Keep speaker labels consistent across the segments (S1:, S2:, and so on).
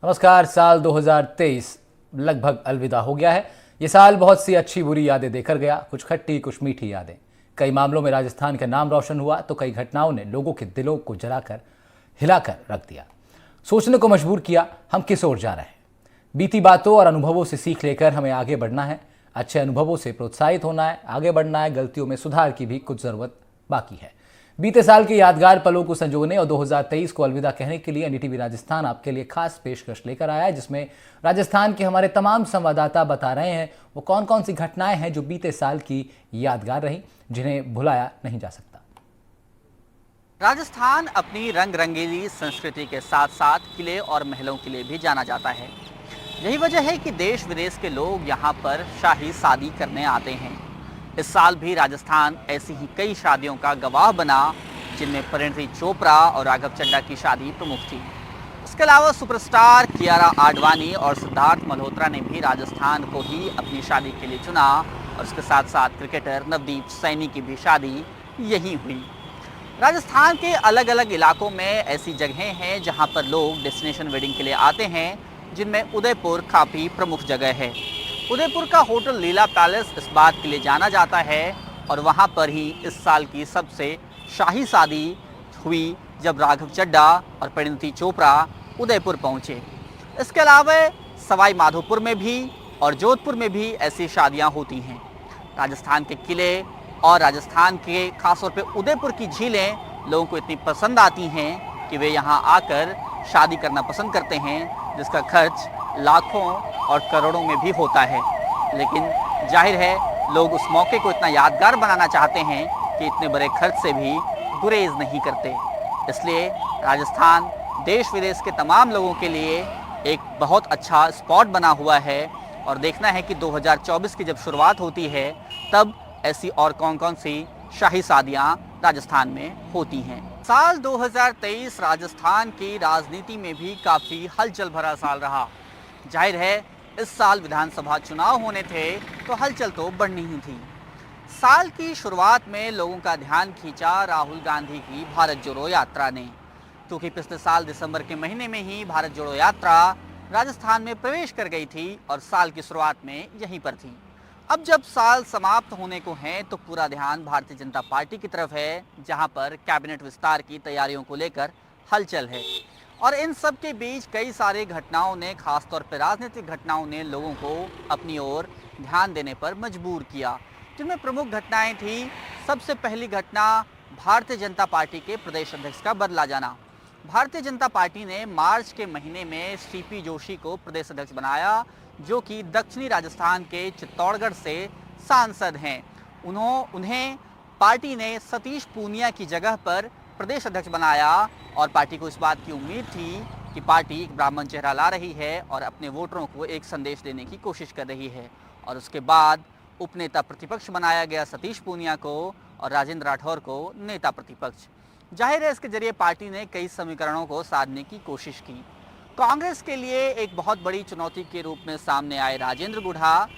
S1: नमस्कार। साल 2023 लगभग अलविदा हो गया है। ये साल बहुत सी अच्छी बुरी यादें देकर गया, कुछ खट्टी कुछ मीठी यादें। कई मामलों में राजस्थान का नाम रोशन हुआ तो कई घटनाओं ने लोगों के दिलों को जलाकर हिलाकर रख दिया, सोचने को मजबूर किया हम किस ओर जा रहे हैं। बीती बातों और अनुभवों से सीख लेकर हमें आगे बढ़ना है, अच्छे अनुभवों से प्रोत्साहित होना है, आगे बढ़ना है। गलतियों में सुधार की भी कुछ जरूरत बाकी है। बीते साल के यादगार पलों को संजोने और 2023 को अलविदा कहने के लिए एनडीटीवी राजस्थान आपके लिए खास पेशकश लेकर आया है, जिसमें राजस्थान के हमारे तमाम संवाददाता बता रहे हैं वो कौन कौन सी घटनाएं हैं जो बीते साल की यादगार रही, जिन्हें भुलाया नहीं जा सकता।
S2: राजस्थान अपनी रंग रंगीली संस्कृति के साथ साथ किले और महलों के लिए भी जाना जाता है। यही वजह है कि देश विदेश के लोग यहाँ पर शाही शादी करने आते हैं। इस साल भी राजस्थान ऐसी ही कई शादियों का गवाह बना, जिनमें परिणीति चोपड़ा और राघव चड्ढा की शादी प्रमुख थी। इसके अलावा सुपरस्टार कियारा आडवाणी और सिद्धार्थ मल्होत्रा ने भी राजस्थान को ही अपनी शादी के लिए चुना और इसके साथ साथ क्रिकेटर नवदीप सैनी की भी शादी यहीं हुई। राजस्थान के अलग अलग इलाकों में ऐसी जगहें हैं जहां पर लोग डेस्टिनेशन वेडिंग के लिए आते हैं, जिनमें उदयपुर काफ़ी प्रमुख जगह है। उदयपुर का होटल लीला पैलेस इस बात के लिए जाना जाता है और वहां पर ही इस साल की सबसे शाही शादी हुई, जब राघव चड्ढा और परिणीति चोपड़ा उदयपुर पहुंचे। इसके अलावा सवाई माधोपुर में भी और जोधपुर में भी ऐसी शादियां होती हैं। राजस्थान के किले और राजस्थान के खासतौर पे उदयपुर की झीलें लोगों को इतनी पसंद आती हैं कि वे यहाँ आकर शादी करना पसंद करते हैं, जिसका खर्च लाखों और करोड़ों में भी होता है। लेकिन जाहिर है लोग उस मौके को इतना यादगार बनाना चाहते हैं कि इतने बड़े खर्च से भी गुरेज नहीं करते। इसलिए राजस्थान देश विदेश के तमाम लोगों के लिए एक बहुत अच्छा स्पॉट बना हुआ है और देखना है कि 2024 की जब शुरुआत होती है तब ऐसी और कौन कौन सी शाही शादियां राजस्थान में होती हैं। साल 2023 राजस्थान की राजनीति में भी काफ़ी हलचल भरा साल रहा। जाहिर है इस साल विधानसभा चुनाव होने थे तो हलचल तो बढ़नी ही थी। साल की शुरुआत में लोगों का ध्यान खींचा राहुल गांधी की भारत जोड़ो यात्रा ने, क्योंकि पिछले साल दिसंबर के महीने में ही भारत जोड़ो यात्रा राजस्थान में प्रवेश कर गई थी और साल की शुरुआत में यहीं पर थी। अब जब साल समाप्त होने को है तो पूरा ध्यान भारतीय जनता पार्टी की तरफ है, जहां पर कैबिनेट विस्तार की तैयारियों को लेकर हलचल है। और इन सब के बीच कई सारे घटनाओं ने, खासतौर पर राजनीतिक घटनाओं ने लोगों को अपनी ओर ध्यान देने पर मजबूर किया, जिनमें प्रमुख घटनाएं थी। सबसे पहली घटना भारतीय जनता पार्टी के प्रदेश अध्यक्ष का बदला जाना। भारतीय जनता पार्टी ने मार्च के महीने में सीपी जोशी को प्रदेश अध्यक्ष बनाया, जो कि दक्षिणी राजस्थान के चित्तौड़गढ़ से सांसद हैं। उन्हें पार्टी ने सतीश पूनिया की जगह पर प्रदेश अध्यक्ष बनाया और पार्टी को इस बात की उम्मीद थी कि पार्टी एक ब्राह्मण चेहरा ला रही है और अपने वोटरों को एक संदेश देने की कोशिश कर रही है। और उसके बाद उपनेता प्रतिपक्ष बनाया गया सतीश पूनिया को और राजेंद्र राठौर को नेता प्रतिपक्ष। जाहिर है इसके जरिए पार्टी ने कई समीकरणों को साधने की कोशिश की। कांग्रेस के लिए एक बहुत बड़ी चुनौती के रूप में सामने आए राजेंद्र गुढ़ा,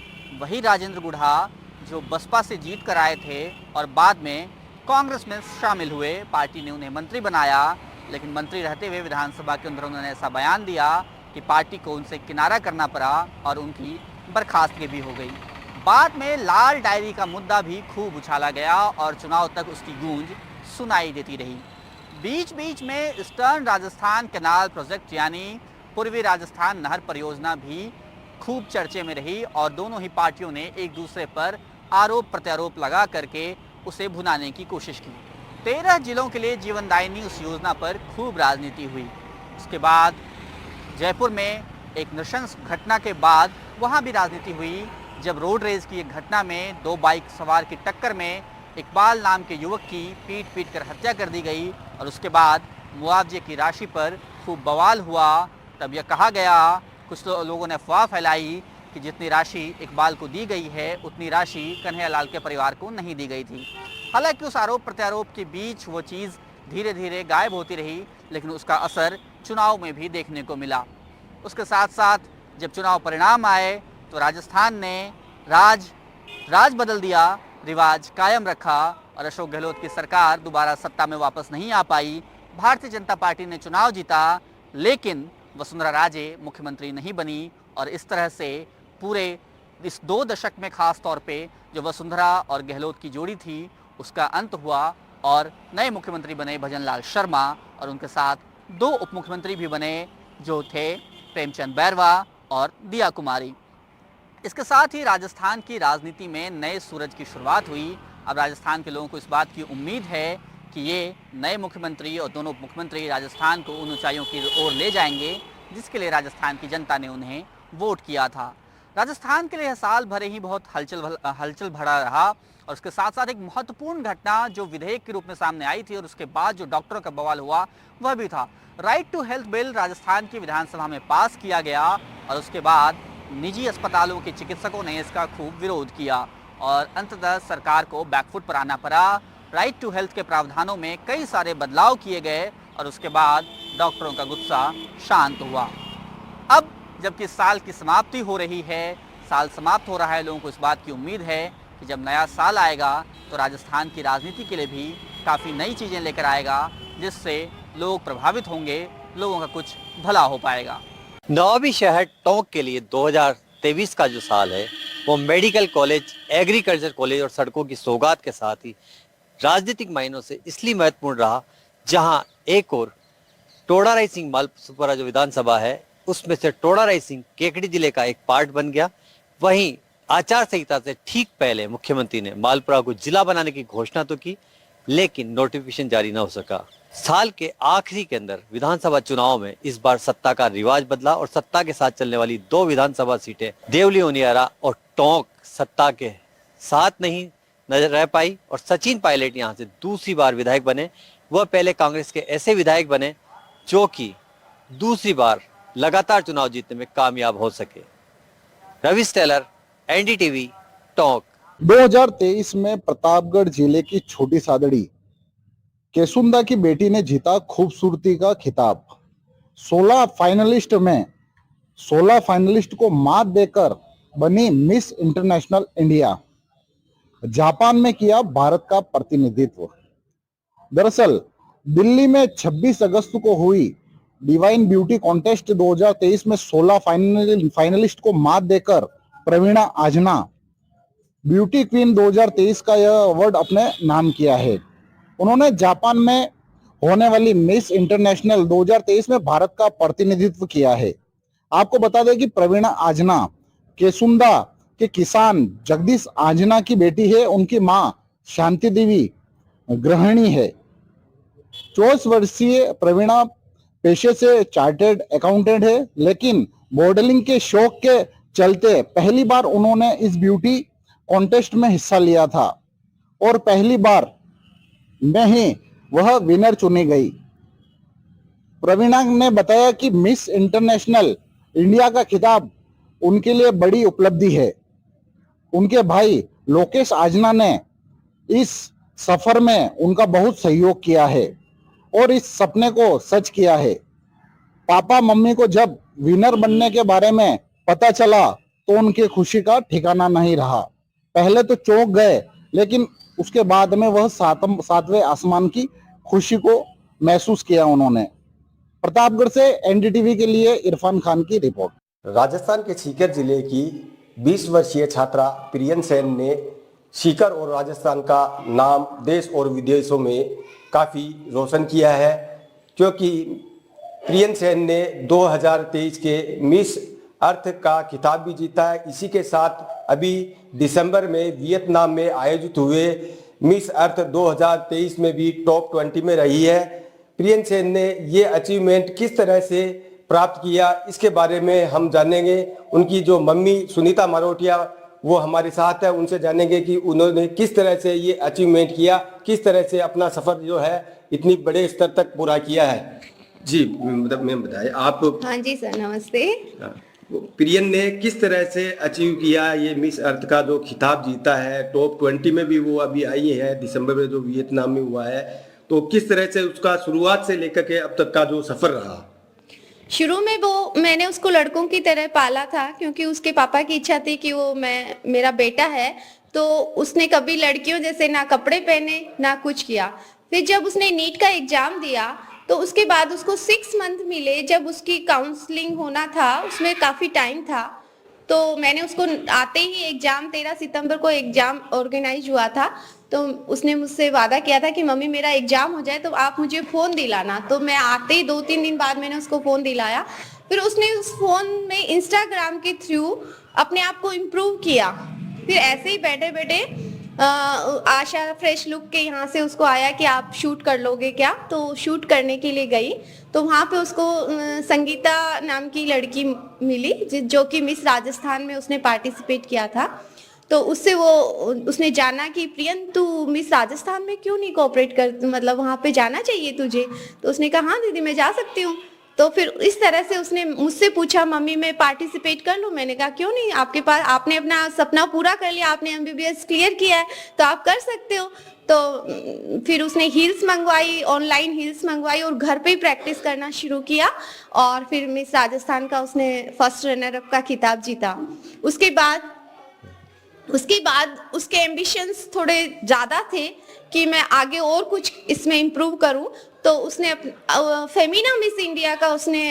S2: वही राजेंद्र गुढ़ा जो बसपा से जीत कर आए थे और बाद में कांग्रेस में शामिल हुए। पार्टी ने उन्हें मंत्री बनाया, लेकिन मंत्री रहते हुए विधानसभा के अंदर उन्होंने ऐसा बयान दिया कि पार्टी को उनसे किनारा करना पड़ा और उनकी बर्खास्तगी भी हो गई। बाद में लाल डायरी का मुद्दा भी खूब उछाला गया और चुनाव तक उसकी गूंज सुनाई देती रही। बीच बीच में ईस्टर्न राजस्थान कैनाल प्रोजेक्ट यानी पूर्वी राजस्थान नहर परियोजना भी खूब चर्चे में रही और दोनों ही पार्टियों ने एक दूसरे पर आरोप प्रत्यारोप लगा करके उसे भुनाने की कोशिश की। 13 जिलों के लिए जीवनदायिनी उस योजना पर खूब राजनीति हुई। उसके बाद जयपुर में एक नृशंस घटना के बाद वहां भी राजनीति हुई, जब रोड रेज की एक घटना में 2 बाइक सवार की टक्कर में इकबाल नाम के युवक की पीट कर हत्या कर दी गई और उसके बाद मुआवजे की राशि पर खूब बवाल हुआ। तब यह कहा गया, कुछ लोगों ने अफवाह फैलाई कि जितनी राशि इकबाल को दी गई है उतनी राशि कन्हैयालाल के परिवार को नहीं दी गई थी। हालांकि उस आरोप प्रत्यारोप के बीच वो चीज़ धीरे धीरे गायब होती रही, लेकिन उसका असर चुनाव में भी देखने को मिला। उसके साथ साथ जब चुनाव परिणाम आए तो राजस्थान ने राज बदल दिया, रिवाज कायम रखा और अशोक गहलोत की सरकार दोबारा सत्ता में वापस नहीं आ पाई। भारतीय जनता पार्टी ने चुनाव जीता, लेकिन वसुंधरा राजे मुख्यमंत्री नहीं बनी और इस तरह से पूरे इस 2 दशक में खास तौर पे जो वसुंधरा और गहलोत की जोड़ी थी उसका अंत हुआ और नए मुख्यमंत्री बने भजनलाल शर्मा और उनके साथ 2 उप मुख्यमंत्री भी बने जो थे प्रेमचंद बैरवा और दिया कुमारी। इसके साथ ही राजस्थान की राजनीति में नए सूरज की शुरुआत हुई। अब राजस्थान के लोगों को इस बात की उम्मीद है कि ये नए मुख्यमंत्री और दोनों उप मुख्यमंत्री राजस्थान को उन ऊंचाइयों की ओर ले जाएंगे जिसके लिए राजस्थान की जनता ने उन्हें वोट किया था। राजस्थान के लिए साल भरे ही बहुत हलचल भरा रहा और उसके साथ साथ एक महत्वपूर्ण घटना जो विधेयक के रूप में सामने आई थी और उसके बाद जो डॉक्टरों का बवाल हुआ वह भी था। Right to health bill Rajasthan की विधानसभा में पास किया गया और उसके बाद निजी अस्पतालों के चिकित्सकों ने इसका खूब विरोध किया और अंततः सरकार को बैकफुट पर आना पड़ा। राइट टू हेल्थ के प्रावधानों में कई सारे बदलाव किए गए और उसके बाद डॉक्टरों का गुस्सा शांत हुआ। अब जबकि साल की समाप्ति हो रही है, साल समाप्त हो रहा है, लोगों को इस बात की उम्मीद है कि जब नया साल आएगा तो राजस्थान की राजनीति के लिए भी काफ़ी नई चीज़ें लेकर आएगा जिससे लोग प्रभावित होंगे, लोगों का कुछ भला हो पाएगा।
S3: नवाबी शहर टोंक के लिए 2023 का जो साल है वो मेडिकल कॉलेज, एग्रीकल्चर कॉलेज और सड़कों की सौगात के साथ ही राजनीतिक मायनों से इसलिए महत्वपूर्ण रहा जहां एक और टोडा राय सिंह मालपुरा जो विधानसभा है उसमें से टोडा राय सिंह केकड़ी जिले का एक पार्ट बन गया। वहीं आचार संहिता से ठीक पहले मुख्यमंत्री ने मालपुरा को जिला बनाने की घोषणा तो की लेकिन नोटिफिकेशन जारी न हो सका। साल के आखिरी के अंदर विधानसभा चुनाव में इस बार सत्ता का रिवाज बदला और सत्ता के साथ चलने वाली 2 विधानसभा सीटें देवली ओनियारा और टोंक सत्ता के साथ नहीं नजर रह पाई और सचिन पायलट यहाँ से दूसरी बार विधायक बने। वह पहले कांग्रेस के ऐसे विधायक बने जो कि दूसरी बार लगातार चुनाव जीतने में कामयाब हो सके। Ravi Taylor, NDTV, Tonk.
S4: 2023 में प्रतापगढ़ जिले की छोटी सादड़ी केसुंदा की बेटी ने जीता खूबसूरती का खिताब। 16 फाइनलिस्ट को मात देकर बनी मिस इंटरनेशनल इंडिया। जापान में किया भारत का प्रतिनिधित्व। दरअसल दिल्ली में 26 अगस्त को हुई डिवाइन ब्यूटी कॉन्टेस्ट 2023 में 16 फाइनलिस्ट को मात देकर प्रवीणा आजना ब्यूटी क्वीन 2023 का यह अवार्ड अपने नाम किया है। उन्होंने जापान में होने वाली मिस इंटरनेशनल 2023 में भारत का प्रतिनिधित्व किया है। आपको बता दें कि प्रवीणा आजना केसुंदा के किसान जगदीश आजना की बेटी है। उनकी मां शांति देवी गृहिणी है। 24 वर्षीय प्रवीणा पेशे से चार्टर्ड अकाउंटेंट है लेकिन मॉडलिंग के शौक के चलते पहली बार उन्होंने इस ब्यूटी कॉन्टेस्ट में हिस्सा लिया था और पहली बार में ही वह विनर चुनी गई। प्रवीणा ने बताया कि मिस इंटरनेशनल इंडिया का खिताब उनके लिए बड़ी उपलब्धि है। उनके भाई लोकेश आजना ने इस सफर में उनका बहुत सहयोग किया है और इस सपने को सच किया है। पापा मम्मी को जब विनर बनने के बारे में पता चला तो उनकी खुशी का ठिकाना नहीं रहा। पहले तो चौंक गए लेकिन उसके बाद में वह सातवें आसमान की खुशी को महसूस किया उन्होंने। प्रतापगढ़ से एनडीटीवी के लिए इरफान खान की रिपोर्ट।
S5: राजस्थान के सीकर जिले की 20 वर्षीय छात्रा प्रियन सेन ने सीकर और राजस्थान का नाम देश और विदेशों में काफ़ी रोशन किया है क्योंकि प्रियन सेन ने 2023 के मिस अर्थ का खिताब भी जीता है। इसी के साथ अभी दिसंबर में वियतनाम में आयोजित हुए मिस अर्थ 2023 में भी टॉप 20 में रही है। प्रियन सेन ने ये अचीवमेंट किस तरह से प्राप्त किया इसके बारे में हम जानेंगे। उनकी जो मम्मी सुनीता मारोटिया वो हमारे साथ है, उनसे जानेंगे कि उन्होंने किस तरह से ये अचीवमेंट किया, किस तरह से अपना सफर जो है इतनी बड़े स्तर तक पूरा किया है। जी मैं बताएं आप।
S6: हाँ जी सर, नमस्ते।
S5: प्रियन ने किस तरह से अचीव किया ये मिस अर्थ का जो खिताब जीता है, टॉप 20 में भी वो अभी आई है दिसंबर में जो वियतनाम में हुआ है, तो किस तरह से उसका शुरुआत से लेकर के अब तक का जो सफर रहा?
S6: शुरू में मैंने उसको लड़कों की तरह पाला था क्योंकि उसके पापा की इच्छा थी कि वो मेरा बेटा है, तो उसने कभी लड़कियों जैसे ना कपड़े पहने ना कुछ किया। फिर जब उसने नीट का एग्जाम दिया तो उसके बाद उसको 6 मंथ मिले। जब उसकी काउंसलिंग होना था उसमें काफ़ी टाइम था, तो मैंने उसको आते ही एग्ज़ाम 13 सितंबर को एग्ज़ाम ऑर्गेनाइज हुआ था, तो उसने मुझसे वादा किया था कि मम्मी मेरा एग्ज़ाम हो जाए तो आप मुझे फ़ोन दिलाना। तो मैं आते ही 2-3 दिन बाद मैंने उसको फ़ोन दिलाया। फिर उसने उस फ़ोन में इंस्टाग्राम के थ्रू अपने आप को इम्प्रूव किया। फिर ऐसे ही बैठे बैठे आशा फ्रेश लुक के यहाँ से उसको आया कि आप शूट कर लोगे क्या, तो शूट करने के लिए गई। तो वहाँ पे उसको संगीता नाम की लड़की मिली जो कि मिस राजस्थान में उसने पार्टिसिपेट किया था। तो उससे उसने जाना कि प्रियन तू मिस राजस्थान में क्यों नहीं कोऑपरेट कर, मतलब वहाँ पे जाना चाहिए तुझे। तो उसने कहा हाँ दीदी मैं जा सकती हूँ। तो फिर इस तरह से उसने मुझसे पूछा मम्मी मैं पार्टिसिपेट कर लूं। मैंने कहा क्यों नहीं, आपके पास आपने अपना सपना पूरा कर लिया, आपने एमबीबीएस क्लियर किया है तो आप कर सकते हो। तो फिर उसने हील्स मंगवाई, ऑनलाइन हील्स मंगवाई और घर पे ही प्रैक्टिस करना शुरू किया और फिर मिस राजस्थान का उसने फर्स्ट रनर अप का खिताब जीता। उसके बाद उसके एम्बिशंस थोड़े ज़्यादा थे कि मैं आगे और कुछ इसमें इम्प्रूव करूं। तो उसने फेमिना मिस इंडिया का उसने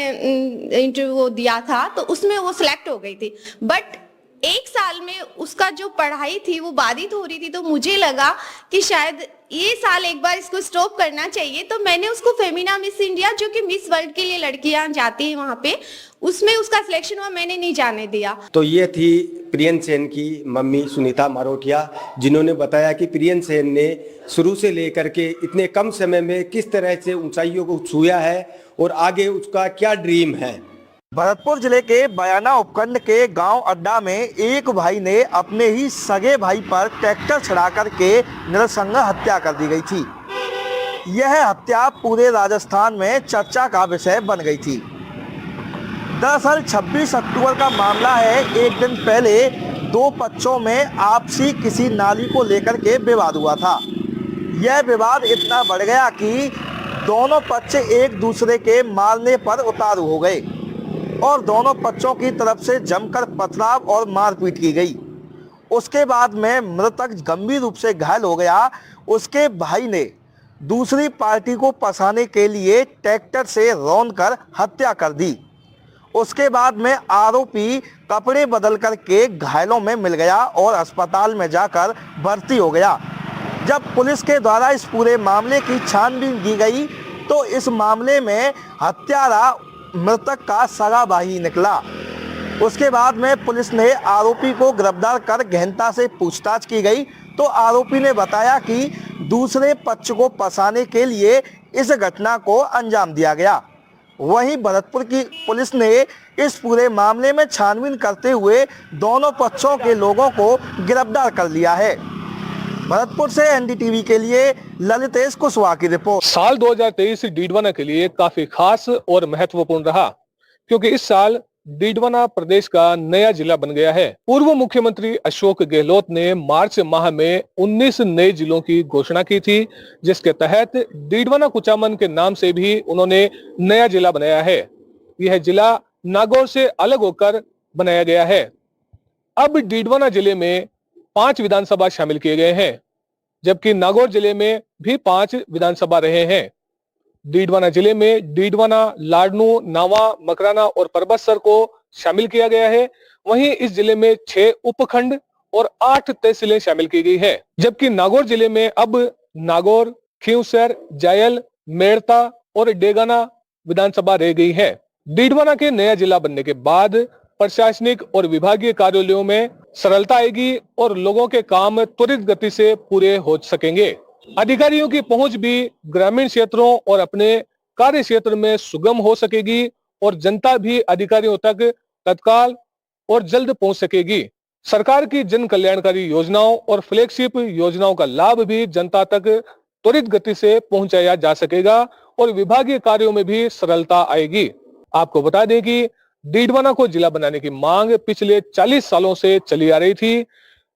S6: इंटरव्यू दिया था, तो उसमें वो सिलेक्ट हो गई थी। बट 1 साल में उसका जो पढ़ाई थी वो बाधित हो रही थी, तो मुझे लगा कि शायद ये साल एक बार इसको स्टॉप करना चाहिए। तो मैंने उसको फेमिना मिस इंडिया जो कि मिस वर्ल्ड के लिए लड़कियां जाती हैं वहाँ पे, उसमें उसका सिलेक्शन हुआ, मैंने नहीं जाने दिया।
S5: तो ये थी प्रियन सेन की मम्मी सुनीता मारोठिया, जिन्होंने बताया कि प्रियन सेन ने शुरू से लेकर के इतने कम समय में किस तरह से ऊंचाइयों को छुआ है और आगे उसका क्या ड्रीम है।
S7: भरतपुर जिले के बयाना उपखंड के गांव अड्डा में एक भाई ने अपने ही सगे भाई पर ट्रैक्टर चढ़ा करके नृशंस हत्या कर दी गई थी। यह हत्या पूरे राजस्थान में चर्चा का विषय बन गई थी। दरअसल 26 अक्टूबर का मामला है। एक दिन पहले 2 पक्षों में आपसी किसी नाली को लेकर के विवाद हुआ था। यह विवाद इतना बढ़ गया कि दोनों पक्ष एक दूसरे के मारने पर उतारू हो गए और दोनों पक्षों की तरफ से जमकर पथराव और मारपीट की गई। उसके बाद में मृतक गंभीर रूप से घायल हो गया। उसके भाई ने दूसरी पार्टी को फंसाने के लिए ट्रैक्टर से रौंदकर हत्या कर दी। उसके बाद में आरोपी कपड़े बदल करके घायलों में मिल गया और अस्पताल में जाकर भर्ती हो गया। जब पुलिस के द्वारा इस पूरे मामले की छानबीन की गई तो इस मामले में हत्यारा मृतक का सगा भाई निकला। उसके बाद में पुलिस ने आरोपी को गिरफ्तार कर गहनता से पूछताछ की गई तो आरोपी ने बताया कि दूसरे पक्ष को फंसाने के लिए इस घटना को अंजाम दिया गया। वहीं भरतपुर की पुलिस ने इस पूरे मामले में छानबीन करते हुए दोनों पक्षों के लोगों को गिरफ्तार कर लिया है। भरतपुर से एनडीटीवी के लिए ललितेश कुशवाहा की रिपोर्ट।
S8: साल 2023 डीडवाना के लिए काफी खास और महत्वपूर्ण रहा, क्योंकि इस साल डीडवाना प्रदेश का नया जिला बन गया है। पूर्व मुख्यमंत्री अशोक गहलोत ने मार्च माह में 19 नए जिलों की घोषणा की थी, जिसके तहत डीडवाना कुचामन के नाम से भी उन्होंने नया जिला बनाया है। यह जिला नागौर से अलग होकर बनाया गया है। अब डीडवाना जिले में 5 विधानसभा शामिल किए गए हैं, जबकि नागौर जिले में भी 5 विधानसभा रहे हैं। डीडवाना जिले में डीडवाना, लाडनू, नावा, मकराना और परबतसर को शामिल किया गया है। वहीं इस जिले में 6 उपखंड और 8 तहसीलें शामिल की गई है, जबकि नागौर जिले में अब नागौर, खींवसर, जायल, मेड़ता और डेगाना विधानसभा रह गई है। डीडवाना के नया जिला बनने के बाद प्रशासनिक और विभागीय कार्यालयों में सरलता आएगी और लोगों के काम त्वरित गति से पूरे हो सकेंगे। अधिकारियों की पहुंच भी ग्रामीण क्षेत्रों और अपने कार्य क्षेत्र में सुगम हो सकेगी और जनता भी अधिकारियों तक तत्काल और जल्द पहुंच सकेगी। सरकार की जन कल्याणकारी योजनाओं और फ्लैगशिप योजनाओं का लाभ भी जनता तक त्वरित गति से पहुंचाया जा सकेगा और विभागीय कार्यों में भी सरलता आएगी। आपको बता दें कि डीडवाना को जिला बनाने की मांग पिछले 40 सालों से चली आ रही थी।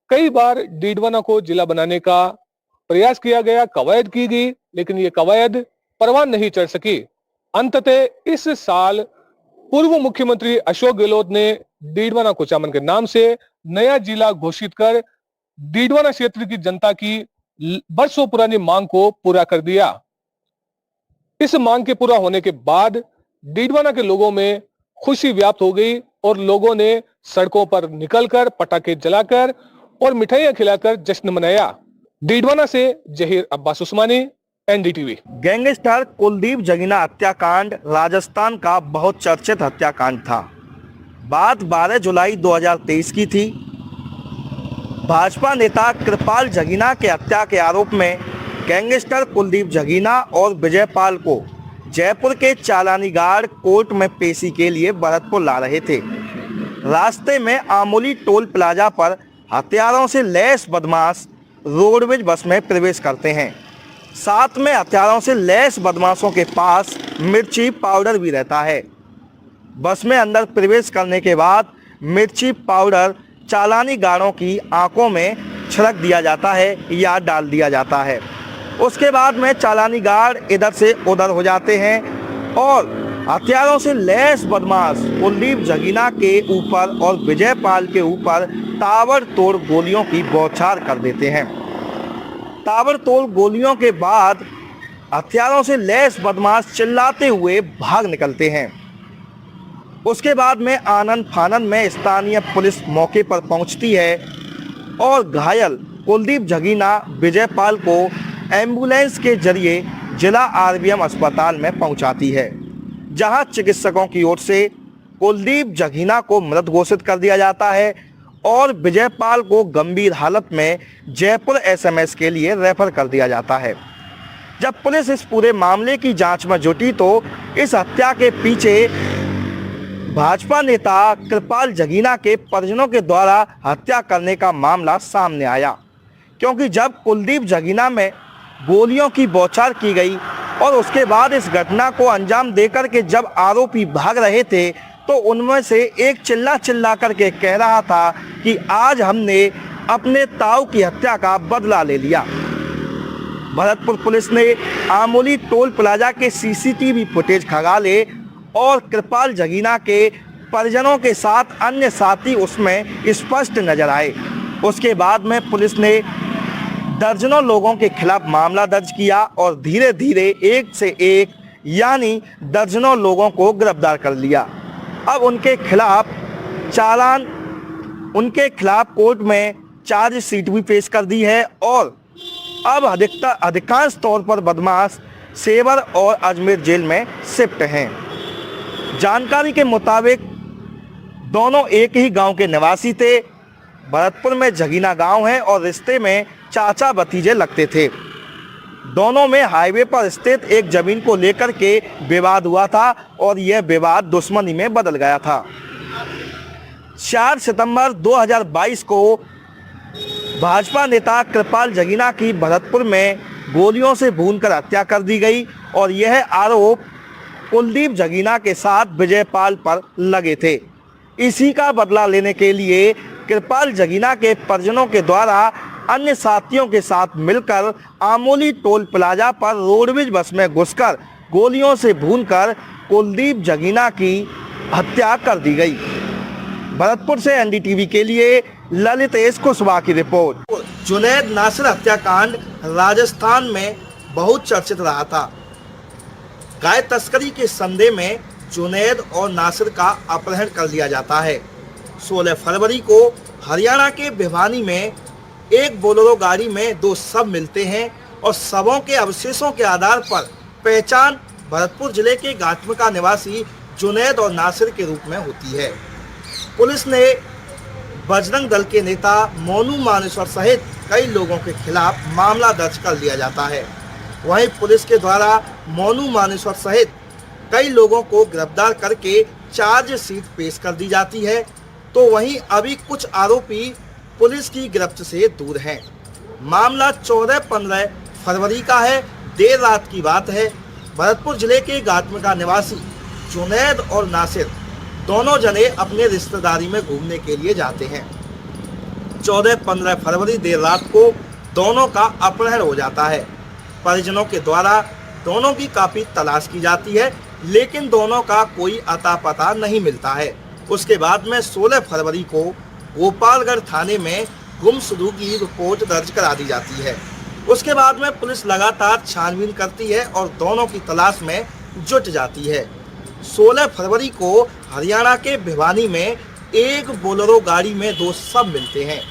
S8: कई बार डीडवाना को जिला बनाने का प्रयास किया गया, कवायद की गई, लेकिन ये कवायद परवान नहीं चढ़ सकी। अंततः इस साल पूर्व मुख्यमंत्री अशोक गहलोत ने डीडवाना कुचामन के नाम से नया जिला घोषित कर डीडवाना क्षेत्र की जनता की बरसों पुरानी मांग को पूरा कर दिया। इस मांग के पूरा होने के बाद डीडवाना के लोगों में खुशी व्याप्त हो गई और लोगों ने सड़कों पर निकलकर पटाखे जलाकर और मिठाइयां खिलाकर जश्न मनाया। डीडवाना से जहीर अब्बास उस्मानी, एनडीटीवी।
S7: गैंगस्टर कुलदीप जगीना हत्याकांड राजस्थान का बहुत चर्चित हत्याकांड था। बात 12 जुलाई 2023 की थी। भाजपा नेता कृपाल जगीना के हत्या के आरोप में गैंगस्टर कुलदीप जगीना और विजयपाल को जयपुर के चालानी गार्ड कोर्ट में पेशी के लिए भरतपुर ला रहे थे। रास्ते में आमोली टोल प्लाजा पर हथियारों से लैस बदमाश रोडवेज बस में प्रवेश करते हैं। साथ में हथियारों से लैस बदमाशों के पास मिर्ची पाउडर भी रहता है। बस में अंदर प्रवेश करने के बाद मिर्ची पाउडर चालानी गार्डों की आंखों में छिड़क दिया जाता है या डाल दिया जाता है। उसके बाद में चालानी गार्ड इधर से उधर हो जाते हैं और हथियारों से लैस बदमाश कुलदीप जगीना के ऊपर और विजयपाल के ऊपर ताबड़तोड़ गोलियों की बौछार कर देते हैं। ताबड़तोड़ गोलियों के बाद हथियारों से लैस बदमाश चिल्लाते हुए भाग निकलते हैं। उसके बाद में आनन फानन में स्थानीय पुलिस मौके पर पहुंचती है और घायल कुलदीप जगीना विजयपाल को एम्बुलेंस के जरिए जिला आरबीएम अस्पताल में पहुंचाती है, जहां चिकित्सकों की ओर से कुलदीप जगीना को मृत घोषित कर दिया जाता है और विजयपाल को गंभीर हालत में जयपुर एसएमएस के लिए रेफर कर दिया जाता है। जब पुलिस इस पूरे मामले की जांच में जुटी तो इस हत्या के पीछे भाजपा नेता कृपाल जगीना के परिजनों के द्वारा हत्या करने का मामला सामने आया, क्योंकि जब कुलदीप जगीना में गोलियों की बौछार की गई और उसके बाद इस घटना को अंजाम देकर के जब आरोपी भाग रहे थे तो उनमें से एक चिल्ला करके कह रहा था कि आज हमने अपने ताऊ की हत्या का बदला ले लिया। भरतपुर पुलिस ने आमोली टोल प्लाजा के सीसीटीवी फुटेज खंगाले और कृपाल जगीना के परिजनों के साथ अन्य साथी उसमें स्पष्ट नजर आए। उसके बाद में पुलिस ने दर्जनों लोगों के खिलाफ मामला दर्ज किया और धीरे धीरे एक से एक यानी दर्जनों लोगों को गिरफ्तार कर लिया। अब उनके खिलाफ कोर्ट में चार्जशीट भी पेश कर दी है और अब अधिकांश तौर पर बदमाश सेवर और अजमेर जेल में शिफ्ट हैं। जानकारी के मुताबिक दोनों एक ही गांव के निवासी थे। भरतपुर में जगीना गांव है और रिश्ते में चाचा भतीजे लगते थे। दोनों में हाईवे पर स्थित एक जमीन को लेकर के विवाद हुआ था और यह विवाद दुश्मनी में बदल गया था। 4 सितंबर 2022 को भाजपा नेता कृपाल जगीना की भरतपुर में गोलियों से भूनकर हत्या कर दी गई और यह आरोप कुलदीप जगीना के साथ विजयपाल पर लगे थे। इसी का बदला लेने के लिए कृपाल जगीना के परिजनों के द्वारा अन्य साथियों के साथ मिलकर आमोली टोल प्लाजा पर रोडवेज बस में घुसकर गोलियों से भूनकर कुलदीप जगीना की हत्या कर दी गई। भरतपुर से एनडीटीवी के लिए ललितेश कुशवाहा की रिपोर्ट। जुनैद नासिर हत्याकांड राजस्थान में बहुत चर्चित रहा था। गाय तस्करी के संदेह में जुनैद और नासिर का अपहरण कर लिया जाता है। 16 फरवरी को हरियाणा के भिवानी में एक बोलेरो गाड़ी में 2 शव मिलते हैं और शवों के अवशेषों के आधार पर पहचान भरतपुर जिले के गाटमका निवासी जुनैद और नासिर के रूप में होती है। पुलिस ने बजरंग दल के नेता मोनू मानेश्वर सहित कई लोगों के खिलाफ मामला दर्ज कर लिया जाता है। वहीं पुलिस के द्वारा मोनू मानेश्वर सहित कई लोगों को गिरफ्तार करके चार्जशीट पेश कर दी जाती है, तो वहीं अभी कुछ आरोपी पुलिस की गिरफ्त से दूर हैं। मामला 14-15 फरवरी का है। देर रात की बात है। भरतपुर जिले के गाटमका निवासी जुनैद और नासिर दोनों जने अपने रिश्तेदारी में घूमने के लिए जाते हैं। 14-15 फरवरी देर रात को दोनों का अपहरण हो जाता है। परिजनों के द्वारा दोनों की काफ़ी तलाश की जाती है, लेकिन दोनों का कोई अता पता नहीं मिलता है। उसके बाद में 16 फरवरी को गोपालगढ़ थाने में गुमशुदगी की रिपोर्ट दर्ज करा दी जाती है। उसके बाद में पुलिस लगातार छानबीन करती है और दोनों की तलाश में जुट जाती है। 16 फरवरी को हरियाणा के भिवानी में एक बोलेरो गाड़ी में 2 शव मिलते हैं।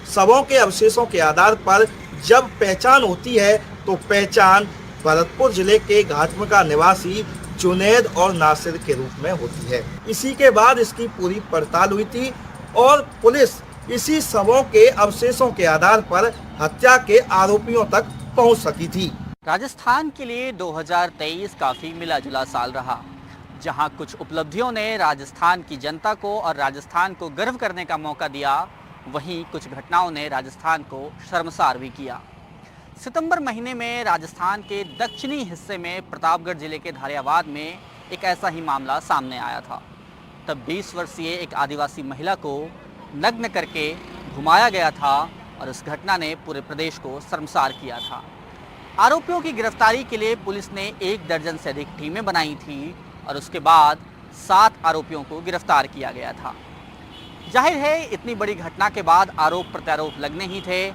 S7: शवों के अवशेषों के आधार पर जब पहचान होती है तो पहचान भरतपुर जिले के घाटमका निवासी जुनैद और नासिर के रूप में होती है। इसी के बाद इसकी पूरी पड़ताल हुई थी और पुलिस इसी शवों के अवशेषों के आधार पर हत्या के आरोपियों तक पहुंच सकी थी।
S2: राजस्थान के लिए 2023 काफ़ी मिला जुला साल रहा, जहां कुछ उपलब्धियों ने राजस्थान की जनता को और राजस्थान को गर्व करने का मौका दिया, वहीं कुछ घटनाओं ने राजस्थान को शर्मसार भी किया। सितंबर महीने में राजस्थान के दक्षिणी हिस्से में प्रतापगढ़ जिले के धारियावाद में एक ऐसा ही मामला सामने आया था। तब 20 वर्षीय एक आदिवासी महिला को नग्न करके घुमाया गया था और इस घटना ने पूरे प्रदेश को शर्मसार किया था। आरोपियों की गिरफ्तारी के लिए पुलिस ने 1 दर्जन से अधिक टीमें बनाई थी और उसके बाद 7 आरोपियों को गिरफ्तार किया गया था। जाहिर है इतनी बड़ी घटना के बाद आरोप प्रत्यारोप लगने ही थे।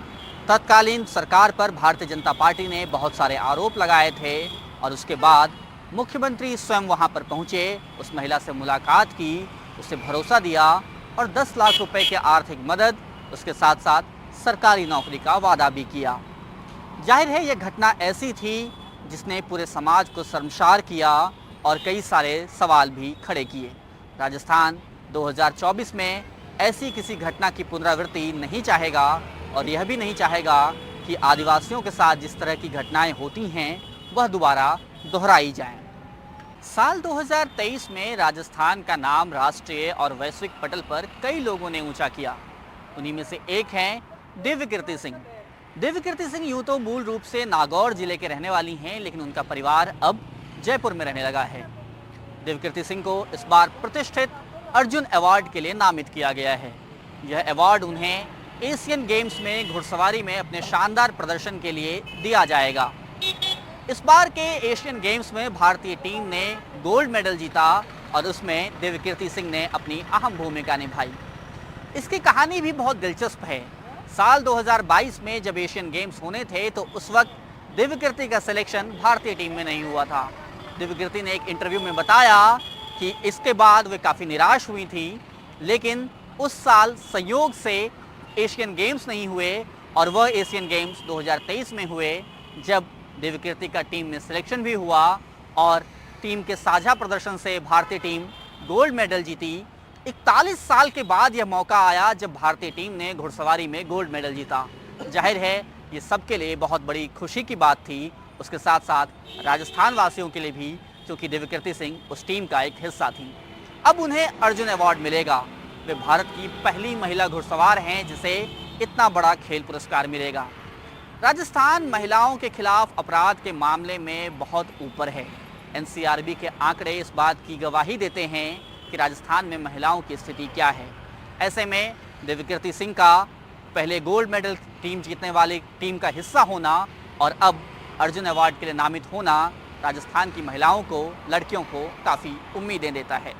S2: तत्कालीन सरकार पर भारतीय जनता पार्टी ने बहुत सारे आरोप लगाए थे और उसके बाद मुख्यमंत्री स्वयं वहां पर पहुंचे, उस महिला से मुलाकात की, उसे भरोसा दिया और 10 लाख रुपए की आर्थिक मदद, उसके साथ साथ सरकारी नौकरी का वादा भी किया। जाहिर है यह घटना ऐसी थी जिसने पूरे समाज को शर्मसार किया और कई सारे सवाल भी खड़े किए। राजस्थान 2024 में ऐसी किसी घटना की पुनरावृत्ति नहीं चाहेगा और यह भी नहीं चाहेगा कि आदिवासियों के साथ जिस तरह की घटनाएं होती हैं वह दोबारा दोहराई जाएं। साल 2023 में राजस्थान का नाम राष्ट्रीय और वैश्विक पटल पर कई लोगों ने ऊंचा किया। उन्हीं में से एक हैं दिव्यकीर्ति सिंह। दिव्यकीर्ति सिंह यूं तो मूल रूप से नागौर जिले के रहने वाली हैं, लेकिन उनका परिवार अब जयपुर में रहने लगा है। दिव्यकीर्ति सिंह को इस बार प्रतिष्ठित अर्जुन अवार्ड के लिए नामित किया गया है। यह अवार्ड उन्हें एशियन गेम्स में घुड़सवारी में अपने शानदार प्रदर्शन के लिए दिया जाएगा। इस बार के एशियन गेम्स में भारतीय टीम ने गोल्ड मेडल जीता और उसमें दिव्यकीर्ति सिंह ने अपनी अहम भूमिका निभाई। इसकी कहानी भी बहुत दिलचस्प है। साल 2022 में जब एशियन गेम्स होने थे तो उस वक्त दिव्यकीर्ति का सिलेक्शन भारतीय टीम में नहीं हुआ था। दिव्यकीर्ति ने एक इंटरव्यू में बताया कि इसके बाद वे काफ़ी निराश हुई थी, लेकिन उस साल संयोग से एशियन गेम्स नहीं हुए और वह एशियन गेम्स 2023 में हुए जब दिव्यकीर्ति का टीम में सिलेक्शन भी हुआ और टीम के साझा प्रदर्शन से भारतीय टीम गोल्ड मेडल जीती। 41 साल के बाद यह मौका आया जब भारतीय टीम ने घुड़सवारी में गोल्ड मेडल जीता। जाहिर है ये सबके लिए बहुत बड़ी खुशी की बात थी, उसके साथ साथ राजस्थान वासियों के लिए भी, क्योंकि दिव्यकीर्ति सिंह उस टीम का एक हिस्सा थी। अब उन्हें अर्जुन अवार्ड मिलेगा। वे भारत की पहली महिला घुड़सवार हैं जिसे इतना बड़ा खेल पुरस्कार मिलेगा। राजस्थान महिलाओं के खिलाफ अपराध के मामले में बहुत ऊपर है। एनसीआरबी के आंकड़े इस बात की गवाही देते हैं कि राजस्थान में महिलाओं की स्थिति क्या है। ऐसे में दिव्यकीर्ति सिंह का पहले गोल्ड मेडल टीम जीतने वाली टीम का हिस्सा होना और अब अर्जुन अवार्ड के लिए नामित होना राजस्थान की महिलाओं को, लड़कियों को काफ़ी उम्मीदें देता है।